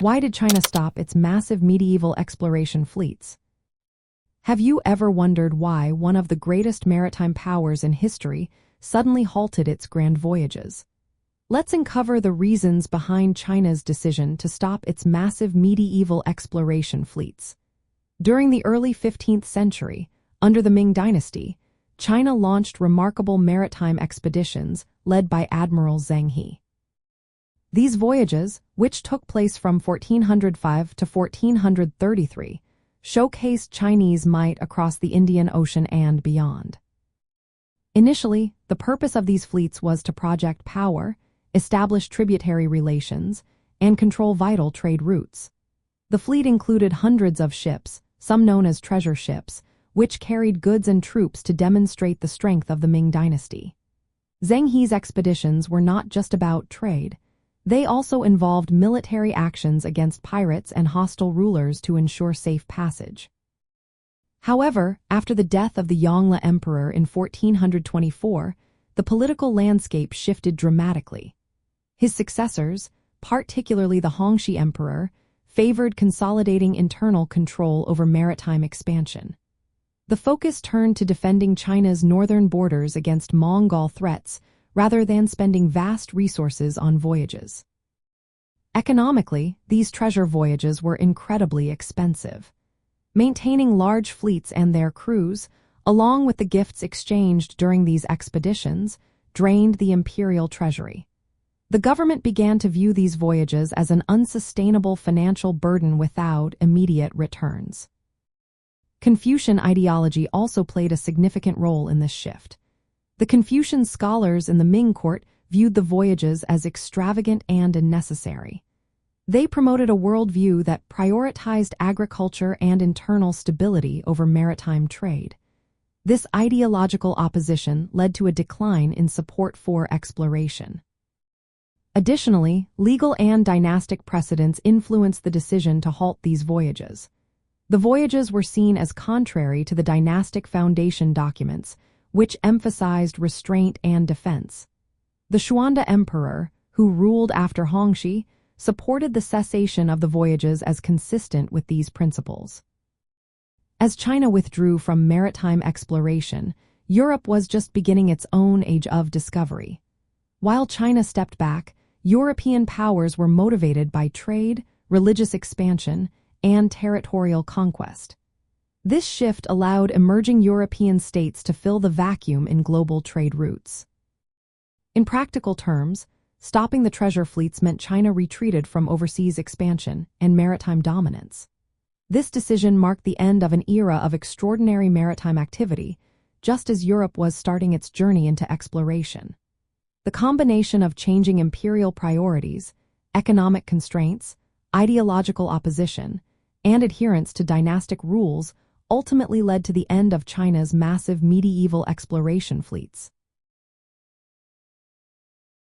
Why did China stop its massive medieval exploration fleets? Have you ever wondered why one of the greatest maritime powers in history suddenly halted its grand voyages? Let's uncover the reasons behind China's decision to stop its massive medieval exploration fleets. During the early 15th century, under the Ming Dynasty, China launched remarkable maritime expeditions led by Admiral Zheng He. These voyages, which took place from 1405 to 1433, showcased Chinese might across the Indian Ocean and beyond. Initially, the purpose of these fleets was to project power, establish tributary relations, and control vital trade routes. The fleet included hundreds of ships, some known as treasure ships, which carried goods and troops to demonstrate the strength of the Ming Dynasty. Zheng He's expeditions were not just about trade. They also involved military actions against pirates and hostile rulers to ensure safe passage. However, after the death of the Yongle Emperor in 1424, the political landscape shifted dramatically. His successors, particularly the Hongxi Emperor, favored consolidating internal control over maritime expansion. The focus turned to defending China's northern borders against Mongol threats rather than spending vast resources on voyages. Economically, these treasure voyages were incredibly expensive. Maintaining large fleets and their crews, along with the gifts exchanged during these expeditions, drained the imperial treasury. The government began to view these voyages as an unsustainable financial burden without immediate returns. Confucian ideology also played a significant role in this shift. The Confucian scholars in the Ming court viewed the voyages as extravagant and unnecessary. They promoted a worldview that prioritized agriculture and internal stability over maritime trade. This ideological opposition led to a decline in support for exploration. Additionally, legal and dynastic precedents influenced the decision to halt these voyages. The voyages were seen as contrary to the dynastic foundation documents, which emphasized restraint and defense. The Xuande Emperor, who ruled after Hongxi, supported the cessation of the voyages as consistent with these principles. As China withdrew from maritime exploration, Europe was just beginning its own age of discovery. While China stepped back, European powers were motivated by trade, religious expansion, and territorial conquest. This shift allowed emerging European states to fill the vacuum in global trade routes. In practical terms, stopping the treasure fleets meant China retreated from overseas expansion and maritime dominance. This decision marked the end of an era of extraordinary maritime activity, just as Europe was starting its journey into exploration. The combination of changing imperial priorities, economic constraints, ideological opposition, and adherence to dynastic rules ultimately led to the end of China's massive medieval exploration fleets.